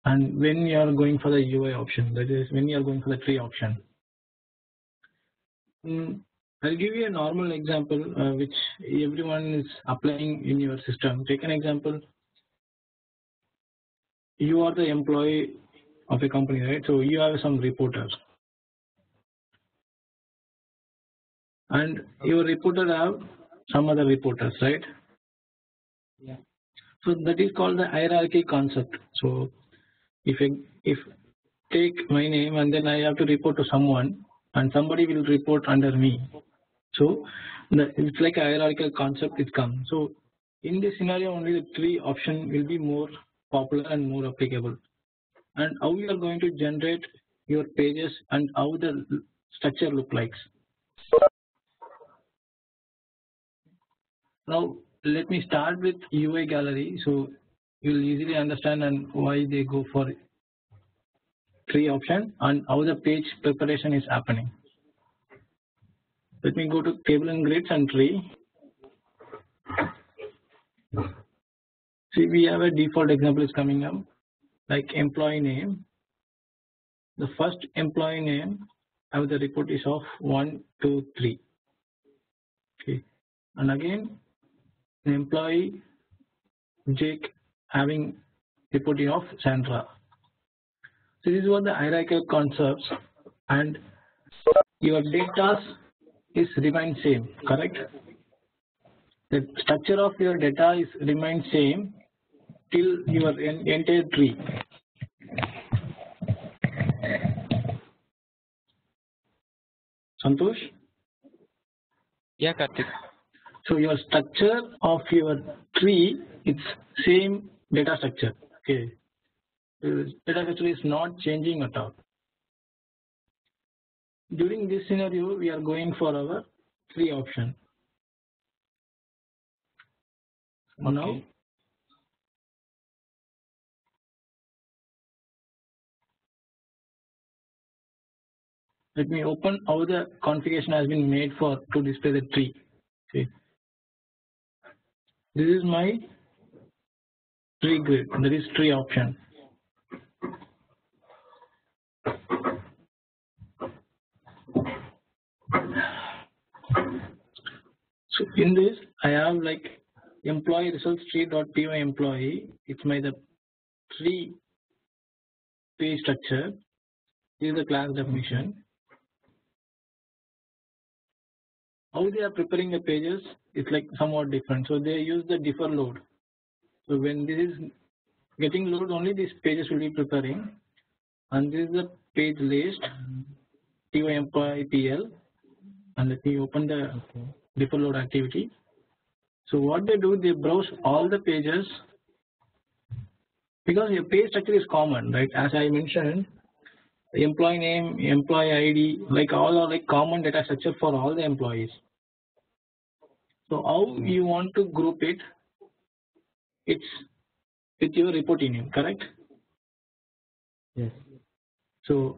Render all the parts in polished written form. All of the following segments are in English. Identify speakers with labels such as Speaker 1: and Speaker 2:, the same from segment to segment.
Speaker 1: and when you are going for the UI option, that is when you are going for the tree option. I'll give you a normal example which everyone is applying in your system. Take an example. You are the employee of a company, right? So you have some reporters, and your reporter have some other reporters, right?
Speaker 2: Yeah.
Speaker 1: So that is called the hierarchy concept. So if take my name and then I have to report to someone, and somebody will report under me. So it's like a hierarchical concept it comes. So in this scenario only the tree option will be more popular and more applicable. And how you are going to generate your pages and how the structure look like. Now let me start with UI gallery, so you will easily understand and why they go for tree option and how the page preparation is happening. Let me go to table and grids and tree. See, we have a default example is coming up like employee name. The first employee name have the report is of 1, 2, 3. Okay, and again the employee Jake having reporting of Sandra. So this is what the hierarchical concepts, and your data is remain same, correct? The structure of your data is remain same till your entire tree. Santosh?
Speaker 2: Yeah, Karthik.
Speaker 1: So your structure of your tree, it's same data structure. Okay, the data structure is not changing at all. During this scenario, we are going for our tree option.
Speaker 2: Okay.
Speaker 1: Now, let me open how the configuration has been made for to display the tree. Okay, this is my tree grid. That is tree option. So in this, I have like employee results tree.py employee. It's my the tree page structure. This is the class definition. How they are preparing the pages is like somewhat different. So they use the differ load. So when this is getting load, only these pages will be preparing, and this is the page list py employee pl, and let me open the differ load activity. So what they do, they browse all the pages because your page structure is common, right? As I mentioned, employee name, employee ID, like all are like common data structure for all the employees. So how you want to group it? It's with your reporting name, correct?
Speaker 2: Yes.
Speaker 1: So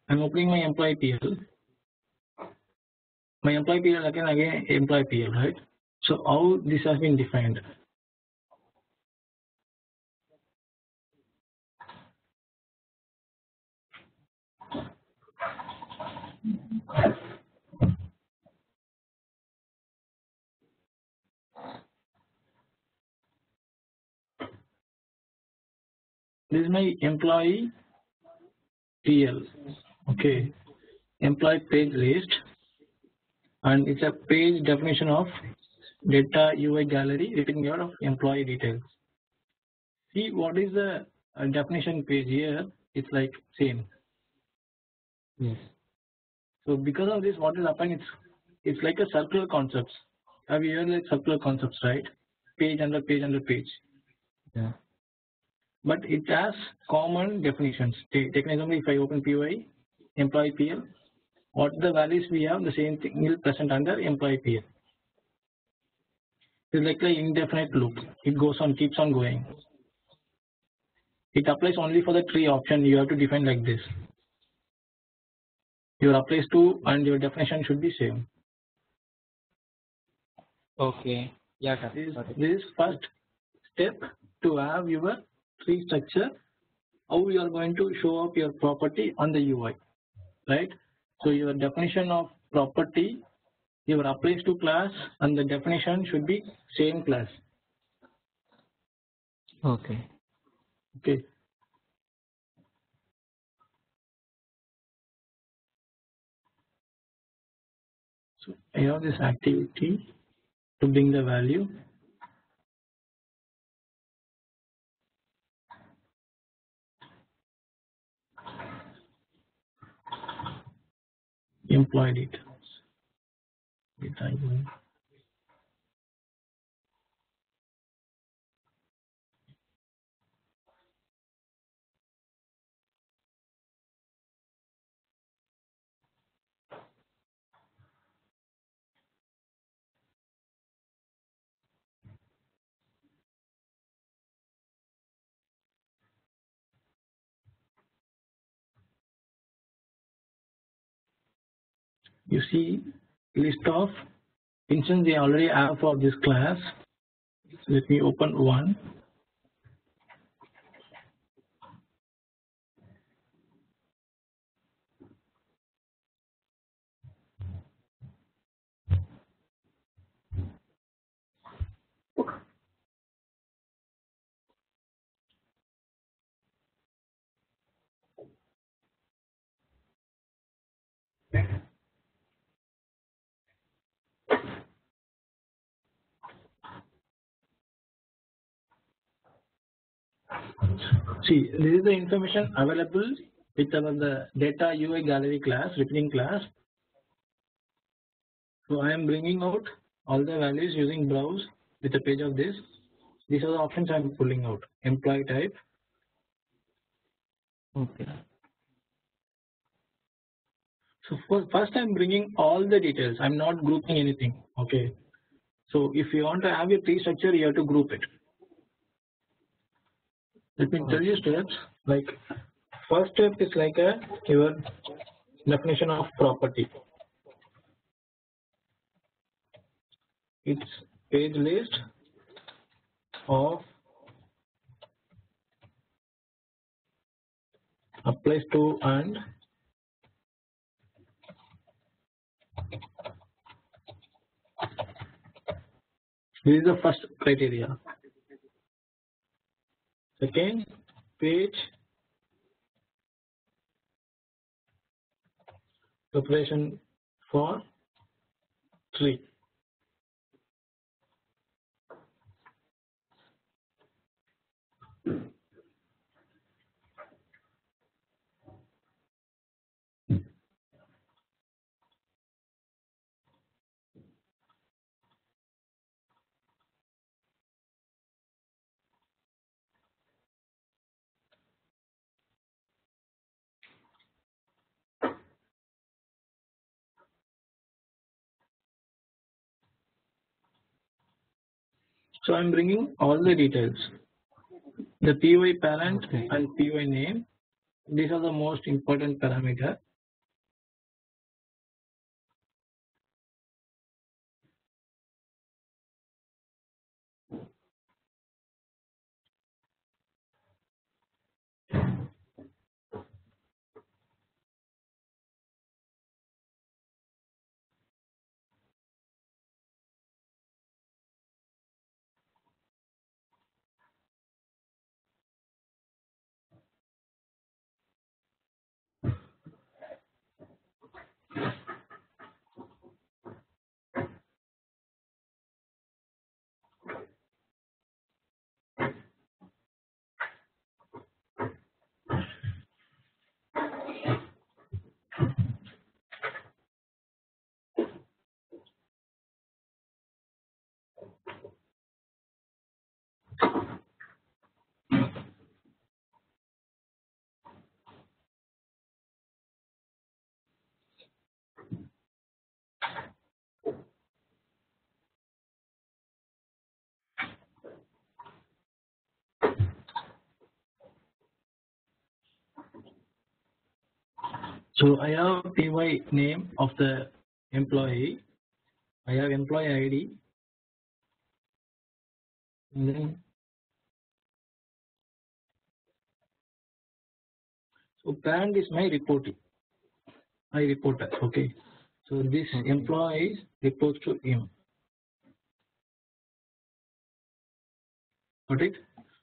Speaker 1: I'm opening my employee PL. My employee PL again employee PL, right? So how this has been defined? This is my employee PL. Okay, employee page list, and it's a page definition of data UI gallery repeating your of employee details. See what is the definition page here? It's like same.
Speaker 2: Yes.
Speaker 1: So because of this, what will happen? It's like a circular concepts. Have you heard like circular concepts, right? Page under page under page.
Speaker 2: Yeah.
Speaker 1: But it has common definitions. Take an example. If I open PY, employee PL, what the values we have, the same thing will present under employee PL. It's like an indefinite loop. It goes on, keeps on going. It applies only for the tree option. You have to define like this. Your applies to and your definition should be same.
Speaker 2: Okay. Yeah, Karthik.
Speaker 1: This is first step to have your tree structure, how you are going to show up your property on the UI, right? So your definition of property, your applies to class, and the definition should be same class.
Speaker 2: Okay.
Speaker 1: Okay. So I have this activity to bring the value. Employee details. You see list of instance they already have for this class. Let me open one. See, this is the information available with the data UI gallery class, repeating class. So I am bringing out all the values using browse with a page of this. These are the options I am pulling out. Employee type.
Speaker 2: Okay.
Speaker 1: So first I am bringing all the details. I am not grouping anything. Okay. So if you want to have a tree structure, you have to group it. Let me tell you steps. Like first step is like your definition of property. It's page list of applies to and this is the first criteria. Second, page preparation for tree. So I am bringing all the details. The PY parent and PY name. These are the most important parameter. So I have PY name of the employee. I have employee ID. And then So parent is my reporter. Okay. So this
Speaker 2: Okay.
Speaker 1: employee reports to him. Got it?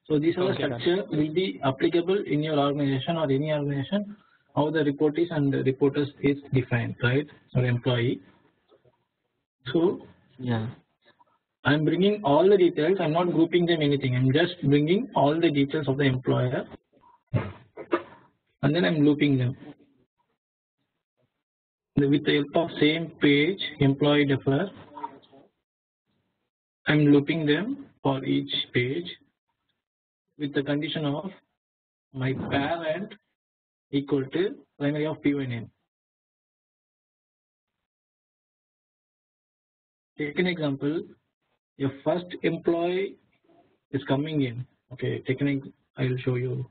Speaker 1: So these are the structure will be applicable in your organization or any organization. How the report is and the reporters is defined, right? For employee. So
Speaker 2: Yeah.
Speaker 1: I'm bringing all the details. I'm not grouping them anything. I'm just bringing all the details of the employer, and then I'm looping them with the help of same page employee defer. I'm looping them for each page with the condition of my parent equal to primary of PY name. Take an example. Your first employee is coming in. Okay, I will show you.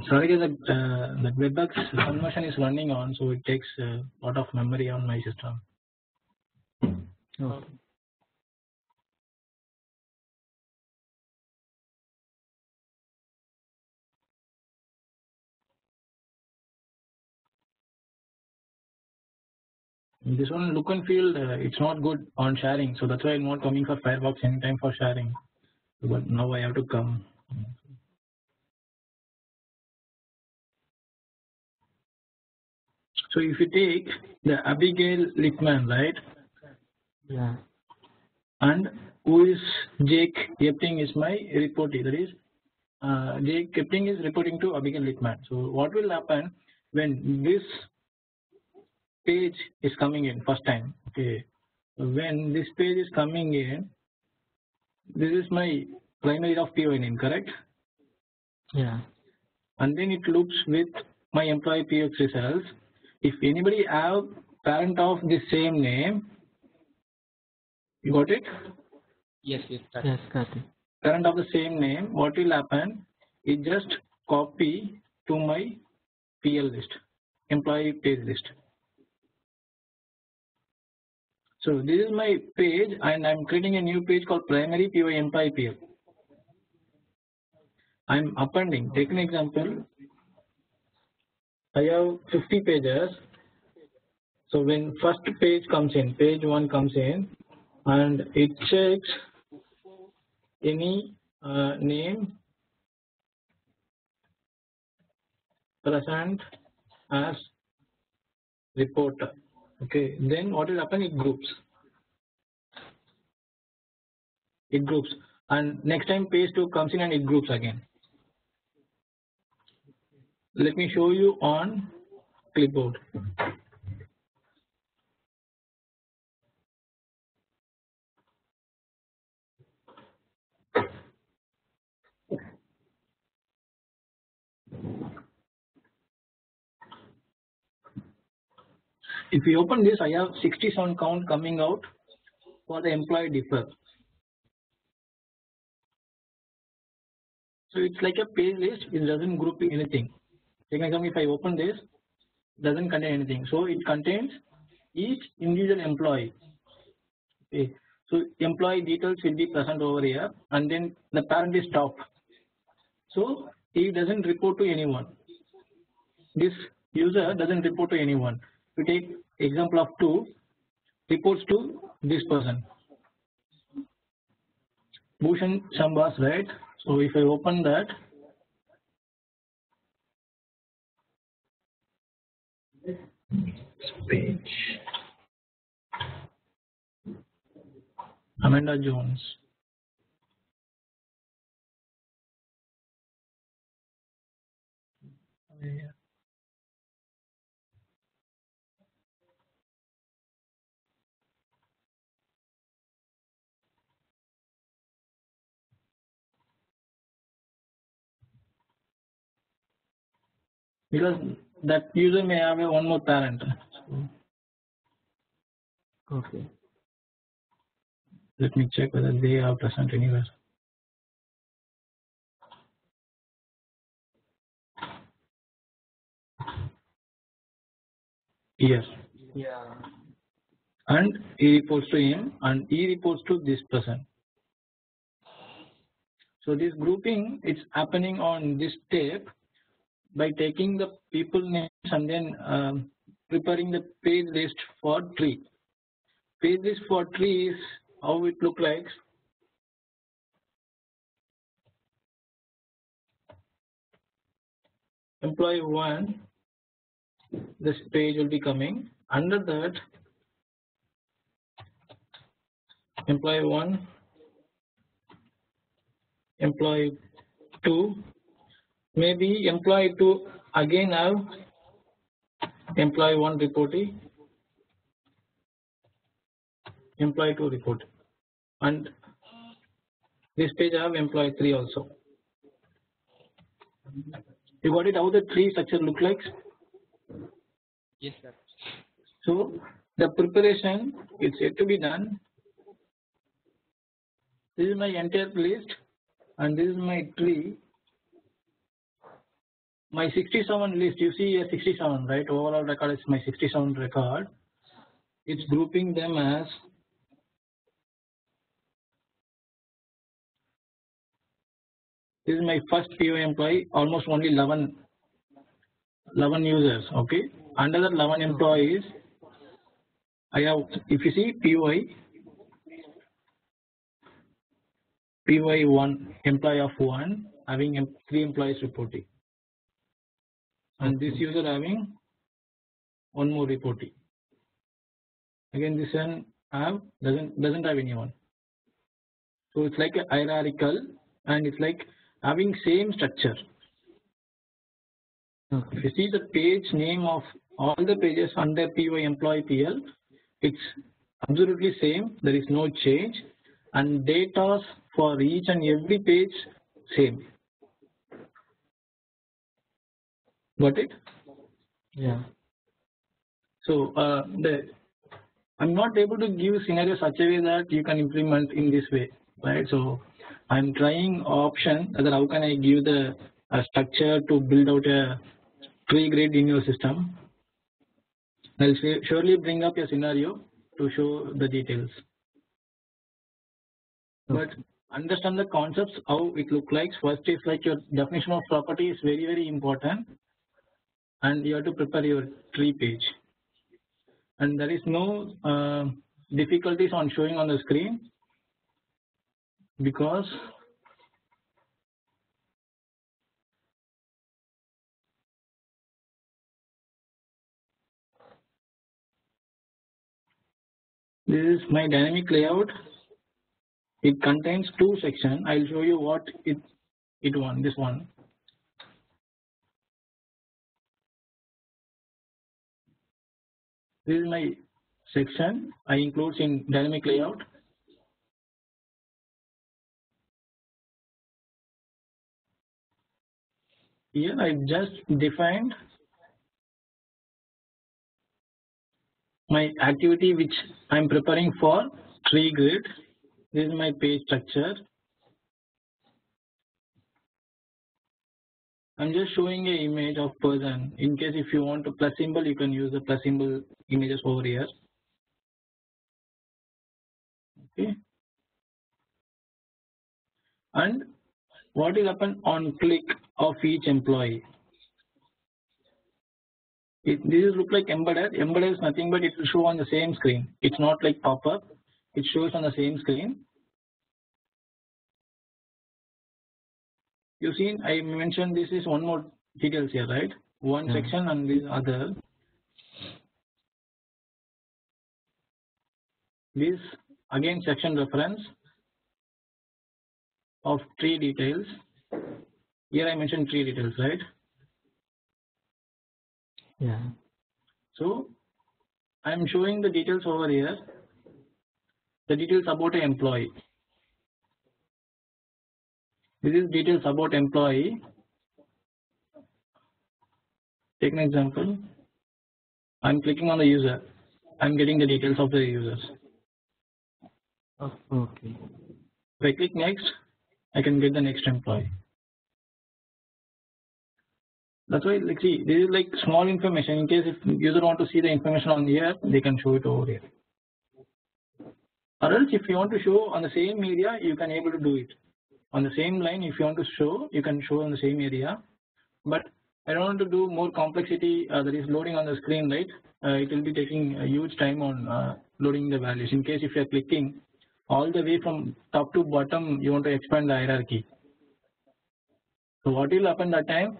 Speaker 1: Sorry, the Webex conversion is running on, so it takes a lot of memory on my system.
Speaker 2: Okay.
Speaker 1: This one look and feel it's not good on sharing, so that's why I'm not coming for Firefox anytime for sharing. But now I have to come. So if you take the Abigail Littman, right?
Speaker 2: Yeah.
Speaker 1: And who is Jake Epting is my reportee. That is Jake Epting is reporting to Abigail Littman. So what will happen when this page is coming in first time? Okay, when this page is coming in, this is my primary of PY name, correct?
Speaker 2: Yeah.
Speaker 1: And then it loops with my employee PX results. If anybody have parent of the same name, you got it?
Speaker 2: Yes. Got it.
Speaker 1: Parent of the same name, what will happen? It just copy to my PL list, employee page list. So this is my page, and I'm creating a new page called primary PY employee PL. I'm appending. Take an example. I have 50 pages. So when first page comes in, page 1 comes in, and it checks any name present as reporter. Okay, then what will happen? It groups. And next time page 2 comes in and it groups again. Let me show you on clipboard. If we open this, I have 67 count coming out for the employee defer. So it's like a page list. It doesn't group anything. Take an example. If I open this, it doesn't contain anything. So it contains each individual employee. Okay. So employee details will be present over here, and then the parent is top. So he doesn't report to anyone. This user doesn't report to anyone. We take example of 2, reports to this person, Bhushan Shambas, right? So if I open that, Page. Amanda Jones. Yeah. Because that user may have one more parent.
Speaker 2: Okay.
Speaker 1: Let me check whether they are present anywhere. Yes.
Speaker 2: Yeah.
Speaker 1: And he reports to him and he reports to this person. So this grouping is happening on this step by taking the people names and then preparing the page list for tree. Page list for tree is how it look like. Employee 1, this page will be coming. Under that, employee 1, employee 2, maybe employee 2 again have employee 1 reporting, employee 2 report, and this page have employee 3 also. You got it how the tree structure look like?
Speaker 2: Yes, sir.
Speaker 1: So the preparation is yet to be done. This is my entire list and this is my tree. My 67 list, you see a 67, right? Overall record is my 67 record. It's grouping them as this is my first POI employee, almost only 11 users. Okay, under the 11 employees, I have, if you see POI 1, employee of 1 having 3 employees reporting, and this user having 1 more reporting. Again, this one doesn't have anyone. So it's like a hierarchical and it's like having same structure.
Speaker 2: Okay.
Speaker 1: If you see the page name of all the pages under PY employee PL, it's absolutely same. There is no change, and data for each and every page same. Got it?
Speaker 2: Yeah.
Speaker 1: So I'm not able to give scenario such a way that you can implement in this way, right? So I'm trying option that how can I give the structure to build out a tree grid in your system. I'll surely bring up a scenario to show the details. But understand the concepts how it look like. First is like your definition of property is very important, and you have to prepare your tree page. And there is no difficulties on showing on the screen because this is my dynamic layout. It contains 2 sections. I'll show you what this one. This is my section I includes in dynamic layout. Here I just defined my activity which I am preparing for tree grid. This is my page structure. I'm just showing an image of person. In case if you want to plus symbol, you can use the plus symbol images over here. Okay. And what will happen on click of each employee? This look like embedded. Embedded is nothing but it will show on the same screen. It's not like pop-up. It shows on the same screen. You see, I mentioned this is one more details here, right? One section and this other. this again section reference of tree details. Here I mentioned tree details, right?
Speaker 2: Yeah.
Speaker 1: So I am showing the details over here, the details about an employee. This is details about employee. Take an example. I am clicking on the user. I am getting the details of the users.
Speaker 2: Okay.
Speaker 1: If I click next, I can get the next employee. That's why, like, see, this is like small information. In case if user want to see the information on here, they can show it over here. Or else, if you want to show on the same area, you can able to do it on the same line. If you want to show, you can show on the same area. But I don't want to do more complexity that is loading on the screen, right? It will be taking a huge time on loading the values. In case if you are clicking all the way from top to bottom, you want to expand the hierarchy. So what will happen that time?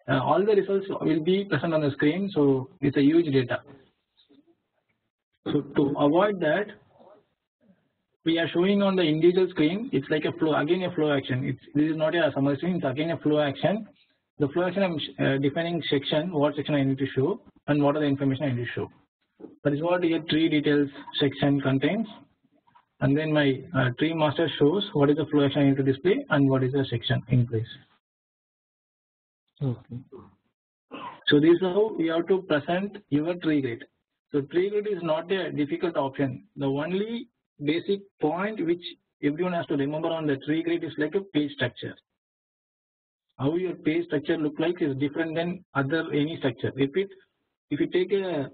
Speaker 1: All the results will be present on the screen, so it's a huge data. So to avoid that, we are showing on the individual screen. It's like a flow, again a flow action. This is not a summary screen. It's again a flow action. The flow action, I'm defining section, what section I need to show, and what are the information I need to show. That is what your tree details section contains. And then my tree master shows what is the flow action I need to display and what is the section in place.
Speaker 2: Okay.
Speaker 1: So this is how we have to present your tree grid. So tree grid is not a difficult option. The only basic point which everyone has to remember on the tree grid is like a page structure. How your page structure look like is different than any structure. If you take a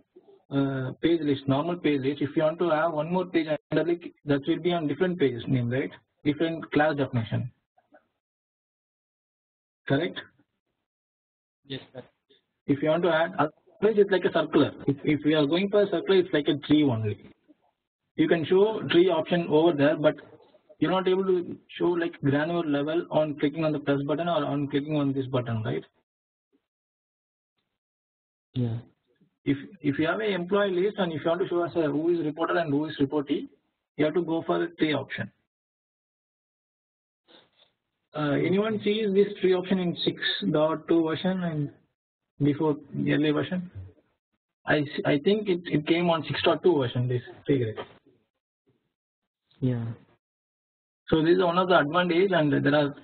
Speaker 1: page list, normal page list, if you want to have one more page under, that will be on different pages name, right? Different class definition. Correct?
Speaker 2: Yes, sir.
Speaker 1: If you want to add, otherwise it's like a circular. If we are going for a circular, it's like a tree only. You can show tree option over there, but you're not able to show like granular level on clicking on the plus button or on clicking on this button, right?
Speaker 2: Yeah.
Speaker 1: If you have an employee list and if you want to show us who is reporter and who is reportee, you have to go for a tree option. Anyone sees this tree option in 6.2 version and before the early version? I think it came on 6.2 version, this tree grid.
Speaker 2: Yeah.
Speaker 1: So this is one of the advantage, and there are,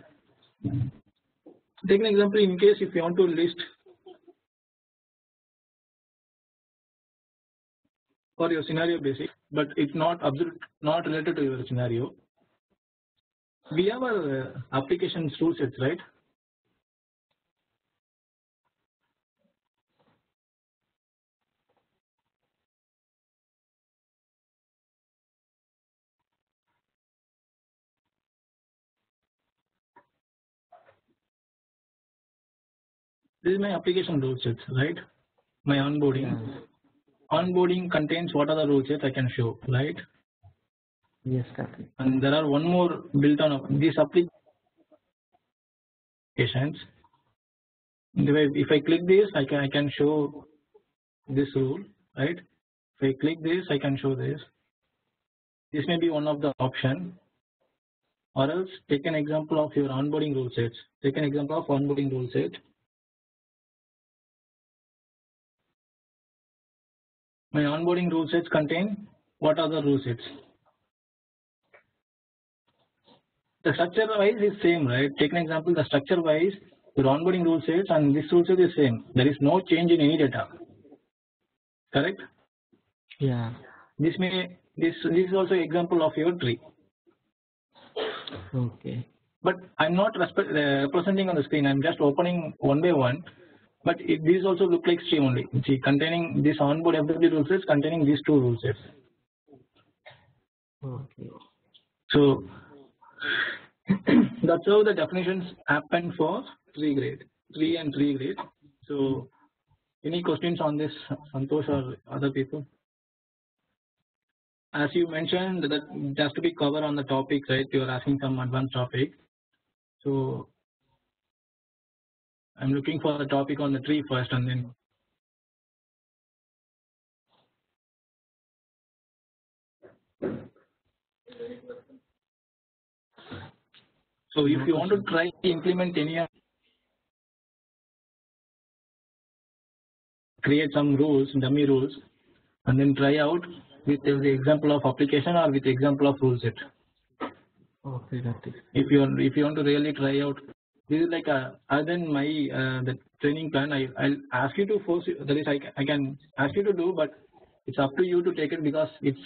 Speaker 1: take an example, in case if you want to list for your scenario basic, but it's not related to your scenario. We have our applications rule sets, right? This is my application rule sets, right? My onboarding.
Speaker 2: Yeah.
Speaker 1: Onboarding contains what are the rule sets I can show, right?
Speaker 2: Yes, Captain.
Speaker 1: And there are one more built on these applications. If I click this, I can show this rule, right? If I click this, I can show this. This may be one of the option, or else take an example of your onboarding rule sets. Take an example of onboarding rule set. My onboarding rule sets contain what are the rule sets? The structure wise is same, right? Take an example, the structure wise, your onboarding rule sets and this rule set is same. There is no change in any data. Correct?
Speaker 2: Yeah.
Speaker 1: This is also example of your tree.
Speaker 2: Okay.
Speaker 1: But I'm not representing on the screen. I'm just opening one by one. But these also look like tree only. See, containing this onboard FWD rule sets containing these two rule sets.
Speaker 2: Okay.
Speaker 1: So that's how the definitions happen for tree and tree grid. So any questions on this, Santosh or other people? As you mentioned that it has to be covered on the topic, right? You are asking some advanced topic. So I'm looking for the topic on the tree first and then. So if you want to try to implement any, create some rules, dummy rules, and then try out with the example of application or with the example of rule set.
Speaker 2: Okay, got it.
Speaker 1: If you want to really try out, this is like other than my the training plan. I'll ask you to force you, that is I can ask you to do, but it's up to you to take it because it's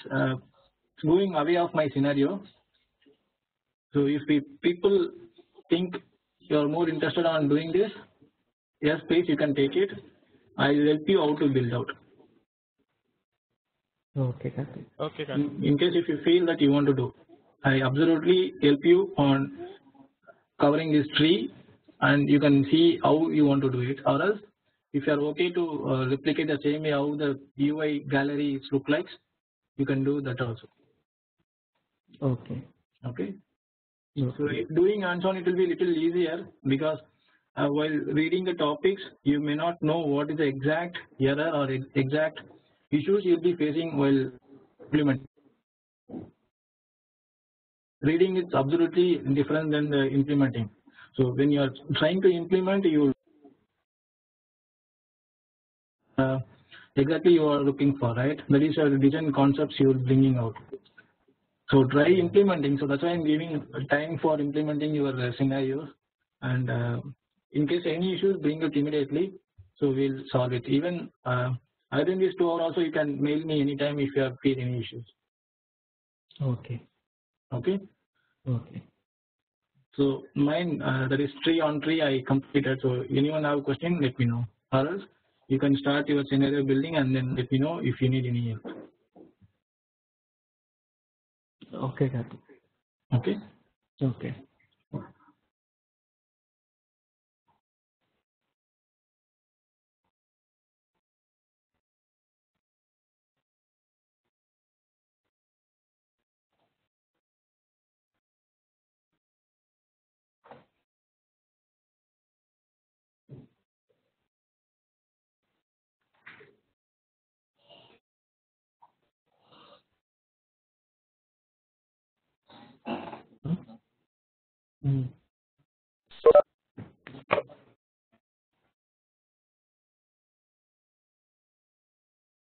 Speaker 1: moving away of my scenario. So if people think you're more interested on doing this, yes, please you can take it. I'll help you how to build out.
Speaker 2: Okay, got it.
Speaker 3: Okay, got it.
Speaker 1: In case if you feel that you want to do, I absolutely help you on covering this tree, and you can see how you want to do it. Or else, if you are okay to replicate the same way how the UI gallery look like, you can do that also.
Speaker 2: Okay.
Speaker 1: Okay.
Speaker 2: Okay.
Speaker 1: So if doing hands-on, it will be little easier because while reading the topics, you may not know what is the exact error or exact issues you'll be facing while implementing. Reading is absolutely different than the implementing. So when you are trying to implement, you exactly you are looking for, right? That is your design concepts you are bringing out. So try implementing. So that's why I'm giving time for implementing your scenarios, and in case any issues, bring it immediately. So we'll solve it. Even within this 2 hours also, you can mail me anytime if you have feel any issues.
Speaker 2: Okay.
Speaker 1: Okay.
Speaker 2: Okay.
Speaker 1: So mine that is tree on tree I completed. So anyone have a question, let me know. Or else you can start your scenario building and then let me know if you need any help.
Speaker 2: Okay, got it.
Speaker 1: Okay.
Speaker 2: Okay. Hmm.